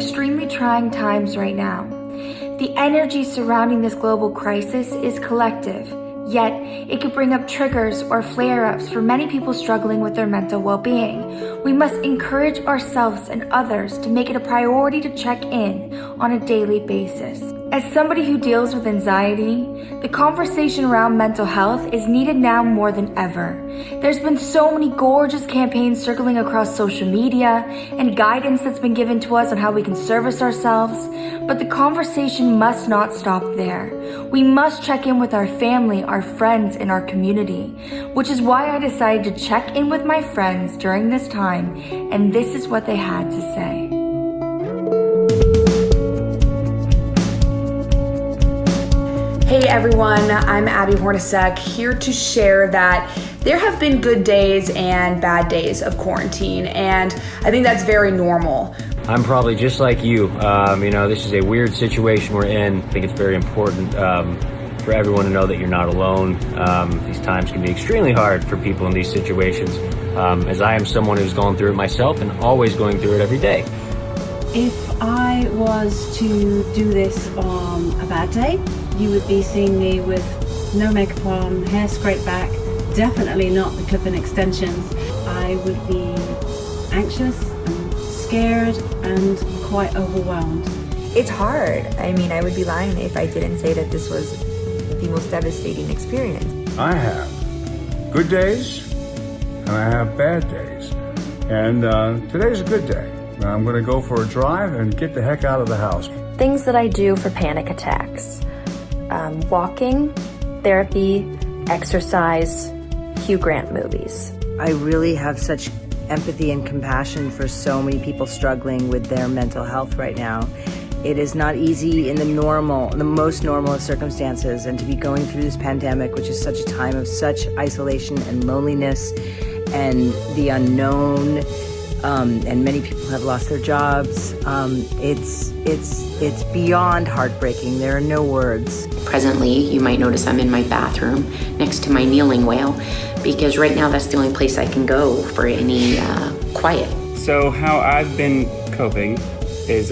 extremely trying times right now. The energy surrounding this global crisis is collective, yet it could bring up triggers or flare-ups for many people struggling with their mental well-being. We must encourage ourselves and others to make it a priority to check in on a daily basis. As somebody who deals with anxiety, the conversation around mental health is needed now more than ever. There's been so many gorgeous campaigns circling across social media and guidance that's been given to us on how we can service ourselves, but the conversation must not stop there. We must check in with our family, our friends, and our community, which is why I decided to check in with my friends during this time, and this is what they had to say. Hey everyone, I'm Abby Hornacek, here to share that there have been good days and bad days of quarantine, and I think that's very normal. I'm probably just like you. This is a weird situation we're in. I think it's very important for everyone to know that you're not alone. These times can be extremely hard for people in these situations, as I am someone who's gone through it myself and always going through it every day. If I was to do this on a bad day, you would be seeing me with no makeup on, hair scraped back, definitely not the clip-in extensions. I would be anxious and scared and quite overwhelmed. It's hard. I would be lying if I didn't say that this was the most devastating experience. I have good days and I have bad days. And today's a good day. I'm going to go for a drive and get the heck out of the house. Things that I do for panic attacks. Walking, therapy, exercise, Hugh Grant movies. I really have such empathy and compassion for so many people struggling with their mental health right now. It is not easy in the most normal of circumstances, and to be going through this pandemic, which is such a time of such isolation and loneliness and the unknown, and many people have lost their jobs. It's beyond heartbreaking. There are no words. Presently, you might notice I'm in my bathroom next to my kneeling whale, because right now that's the only place I can go for any quiet. So how I've been coping is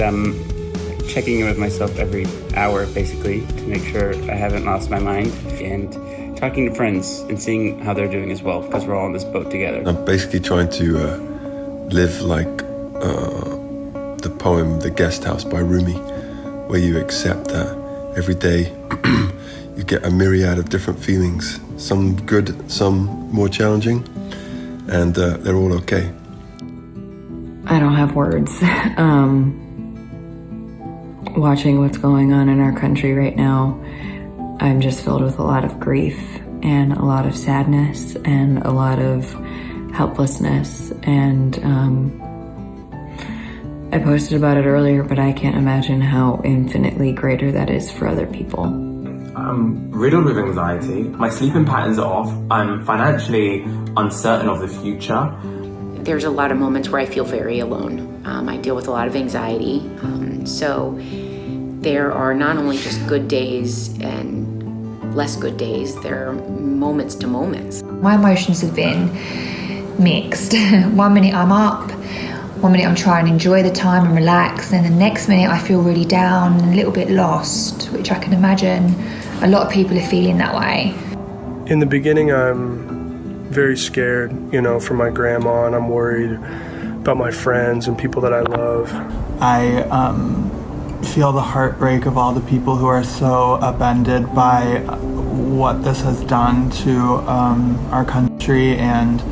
checking in with myself every hour, basically, to make sure I haven't lost my mind, and talking to friends and seeing how they're doing as well, because we're all on this boat together. I'm basically trying to live like the poem The Guest House by Rumi, where you accept that every day you get a myriad of different feelings, some good, some more challenging, and they're all okay. I don't have words. Watching what's going on in our country right now, I'm just filled with a lot of grief and a lot of sadness and a lot of helplessness, and I posted about it earlier, but I can't imagine how infinitely greater that is for other people. I'm riddled with anxiety. My sleeping patterns are off. I'm financially uncertain of the future. There's a lot of moments where I feel very alone. I deal with a lot of anxiety. So there are not only just good days and less good days, there are moments to moments. My emotions have been mixed. 1 minute I'm up, 1 minute I'm trying to enjoy the time and relax, and the next minute I feel really down and a little bit lost, which I can imagine a lot of people are feeling that way. In the beginning, I'm very scared, for my grandma, and I'm worried about my friends and people that I love. I feel the heartbreak of all the people who are so upended by what this has done to our country, and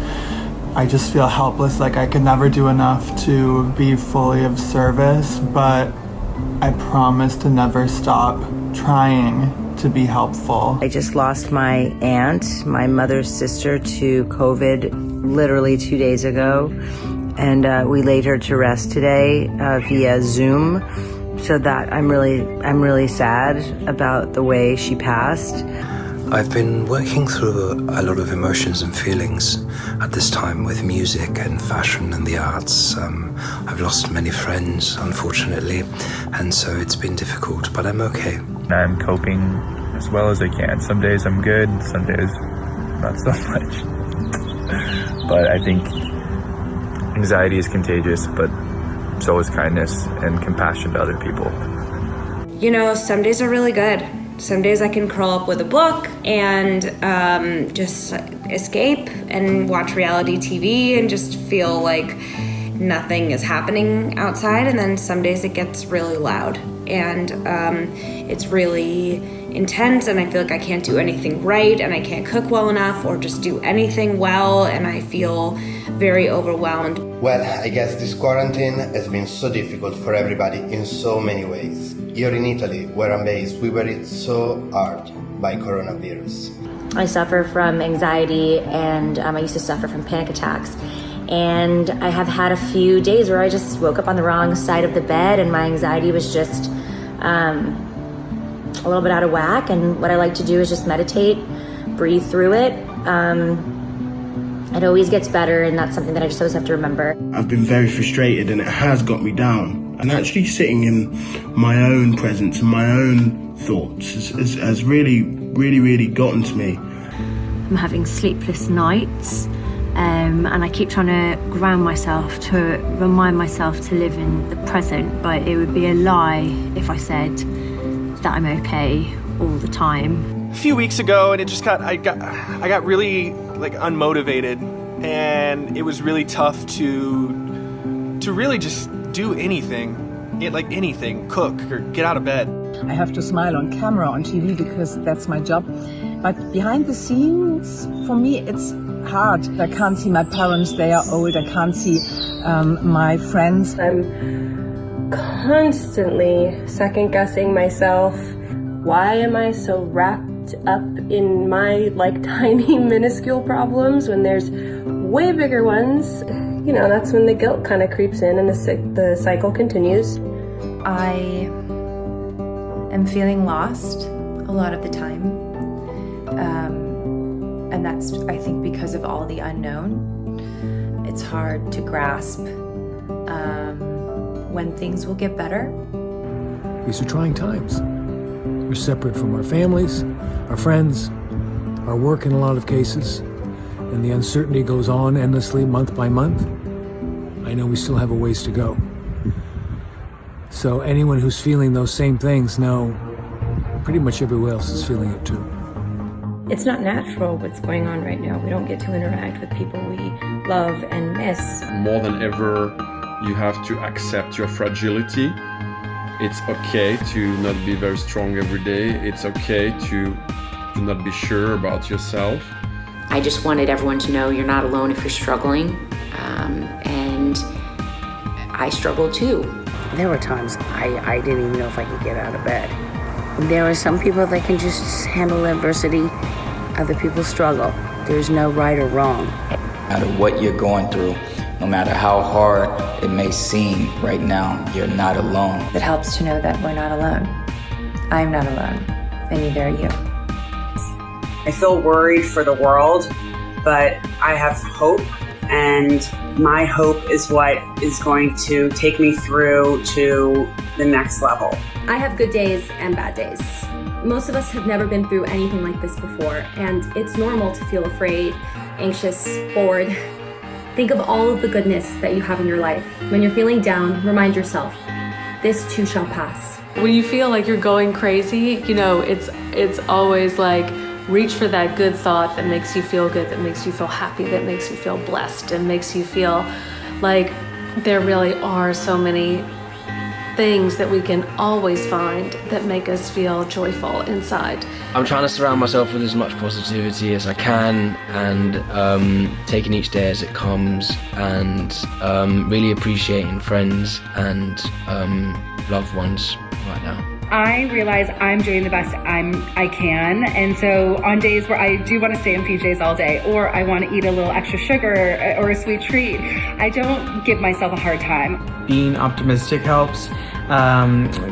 I just feel helpless, like I could never do enough to be fully of service, but I promise to never stop trying to be helpful. I just lost my aunt, my mother's sister, to COVID literally 2 days ago, and we laid her to rest today via Zoom. So that I'm really sad about the way she passed. I've been working through a lot of emotions and feelings at this time with music and fashion and the arts. I've lost many friends, unfortunately, and so it's been difficult, but I'm okay. I'm coping as well as I can. Some days I'm good, some days not so much. But I think anxiety is contagious, but so is kindness and compassion to other people. You know, some days are really good. Some days I can curl up with a book and just escape and watch reality TV and just feel like nothing is happening outside. And then some days it gets really loud and it's really intense and I feel like I can't do anything right and I can't cook well enough or just do anything well and I feel very overwhelmed. Well, I guess this quarantine has been so difficult for everybody in so many ways. Here in Italy, where I'm based, we were hit so hard by coronavirus. I suffer from anxiety and I used to suffer from panic attacks. And I have had a few days where I just woke up on the wrong side of the bed and my anxiety was just a little bit out of whack. And what I like to do is just meditate, breathe through it. It always gets better, and that's something that I just always have to remember. I've been very frustrated and it has got me down. And actually sitting in my own presence and my own thoughts has really gotten to me. I'm having sleepless nights and I keep trying to ground myself, to remind myself to live in the present, but it would be a lie if I said that I'm okay all the time. A few weeks ago, and I got really unmotivated, and it was really tough to really just do anything, anything, cook or get out of bed. I have to smile on camera, on TV, because that's my job. But behind the scenes, for me, it's hard. I can't see my parents, they are old. I can't see my friends. I'm constantly second-guessing myself. Why am I so wrapped up in my tiny minuscule problems when there's way bigger ones? You know, that's when the guilt kind of creeps in and the cycle continues. I am feeling lost a lot of the time. And that's, I think, because of all the unknown. It's hard to grasp when things will get better. These are trying times. We're separate from our families, our friends, our work in a lot of cases, and the uncertainty goes on endlessly month by month. I know we still have a ways to go. So anyone who's feeling those same things know pretty much everyone else is feeling it too. It's not natural what's going on right now. We don't get to interact with people we love and miss. More than ever, you have to accept your fragility. It's okay to not be very strong every day. It's okay to not be sure about yourself. I just wanted everyone to know you're not alone if you're struggling. And I struggled too. There were times I didn't even know if I could get out of bed. There are some people that can just handle adversity. Other people struggle. There's no right or wrong. No matter what you're going through, no matter how hard it may seem right now, you're not alone. It helps to know that we're not alone. I'm not alone, and neither are you. I feel worried for the world, but I have hope, and my hope is what is going to take me through to the next level. I have good days and bad days. Most of us have never been through anything like this before, and it's normal to feel afraid, anxious, bored. Think of all of the goodness that you have in your life. When you're feeling down, remind yourself, this too shall pass. When you feel like you're going crazy, you know, it's always like, reach for that good thought that makes you feel good, that makes you feel happy, that makes you feel blessed, and makes you feel like there really are so many things that we can always find that make us feel joyful inside. I'm trying to surround myself with as much positivity as I can, and taking each day as it comes, and really appreciating friends and loved ones right now. I realize I'm doing the best I can, and so on days where I do want to stay in PJs all day, or I want to eat a little extra sugar or a sweet treat, I don't give myself a hard time. Being optimistic helps.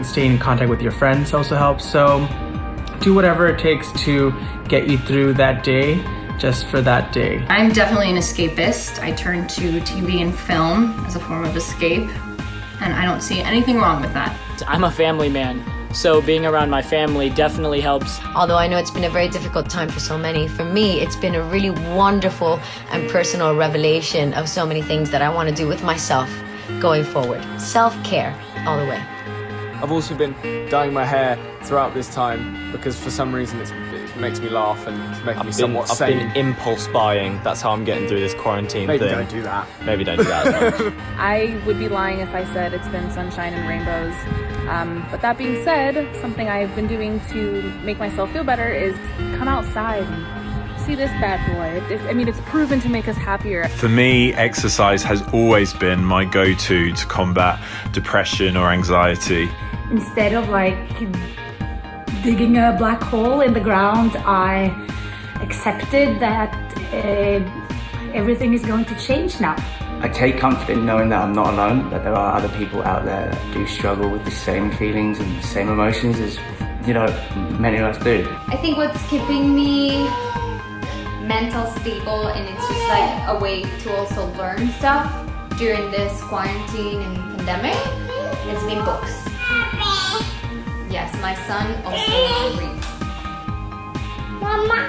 Staying in contact with your friends also helps. So do whatever it takes to get you through that day, just for that day. I'm definitely an escapist. I turn to TV and film as a form of escape, and I don't see anything wrong with that. I'm a family man, so being around my family definitely helps. Although I know it's been a very difficult time for so many, for me it's been a really wonderful and personal revelation of so many things that I want to do with myself going forward. Self-care all the way. I've also been dyeing my hair throughout this time because for some reason it makes me laugh and it's making me somewhat sane. I've been impulse buying. That's how I'm getting through this quarantine Maybe thing. don't do that. Maybe don't do that as much. I would be lying if I said it's been sunshine and rainbows. But that being said, something I've been doing to make myself feel better is come outside and see this bad boy. It's proven to make us happier. For me, exercise has always been my go-to to combat depression or anxiety. Instead of digging a black hole in the ground, I accepted that everything is going to change now. I take comfort in knowing that I'm not alone, that there are other people out there that do struggle with the same feelings and the same emotions as, many of us do. I think what's keeping me mental stable, and it's just like a way to also learn stuff during this quarantine and pandemic, has been books. Yes, my son also reads. Mama.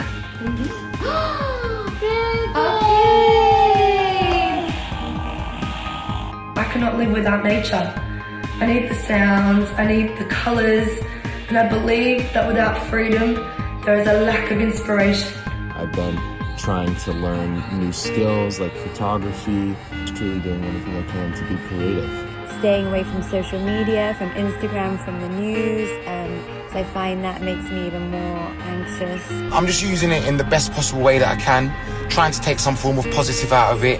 I cannot live without nature. I need the sounds, I need the colours, and I believe that without freedom, there is a lack of inspiration. I've been trying to learn new skills like photography, truly doing anything I can to be creative. Staying away from social media, from Instagram, from the news, so I find that makes me even more anxious. I'm just using it in the best possible way that I can, trying to take some form of positive out of it,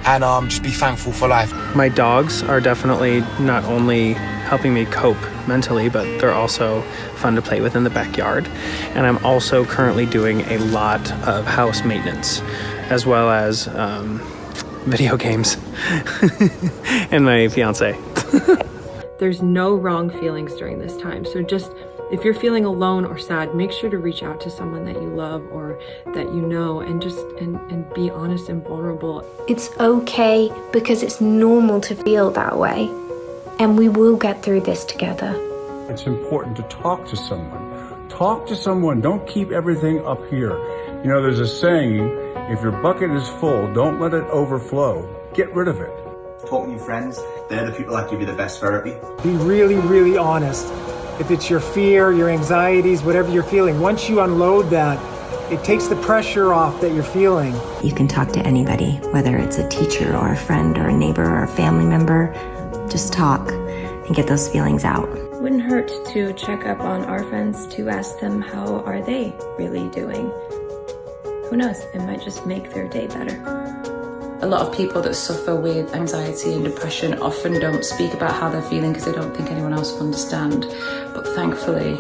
and just be thankful for life. My dogs are definitely not only helping me cope mentally, but they're also fun to play with in the backyard. And I'm also currently doing a lot of house maintenance, as well as video games and my fiance. There's no wrong feelings during this time. So just, if you're feeling alone or sad, make sure to reach out to someone that you love or that you know, and just and be honest and vulnerable. It's okay because it's normal to feel that way, and we will get through this together. It's important to talk to someone. Talk to someone. Don't keep everything up here. There's a saying, if your bucket is full, don't let it overflow. Get rid of it. Talk to your friends. They're the people that give you the best therapy. Be really, really honest. If it's your fear, your anxieties, whatever you're feeling, once you unload that, it takes the pressure off that you're feeling. You can talk to anybody, whether it's a teacher or a friend or a neighbor or a family member. Just talk and get those feelings out. It wouldn't hurt to check up on our friends, to ask them how are they really doing. Who knows, it might just make their day better. A lot of people that suffer with anxiety and depression often don't speak about how they're feeling because they don't think anyone else will understand. But thankfully,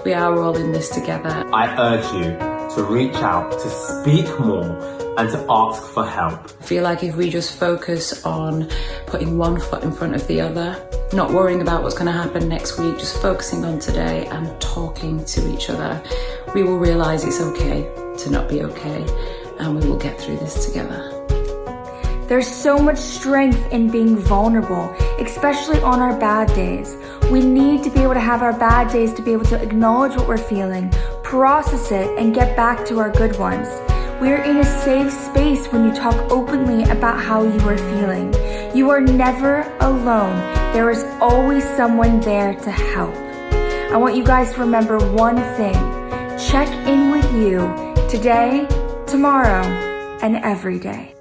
we are all in this together. I urge you to reach out, to speak more, and to ask for help. I feel like if we just focus on putting one foot in front of the other, not worrying about what's going to happen next week, just focusing on today and talking to each other, we will realise it's okay to not be okay, and we will get through this together. There's so much strength in being vulnerable, especially on our bad days. We need to be able to have our bad days to be able to acknowledge what we're feeling, process it, and get back to our good ones. We're in a safe space when you talk openly about how you are feeling. You are never alone. There is always someone there to help. I want you guys to remember one thing. Check in with you today, tomorrow, and every day.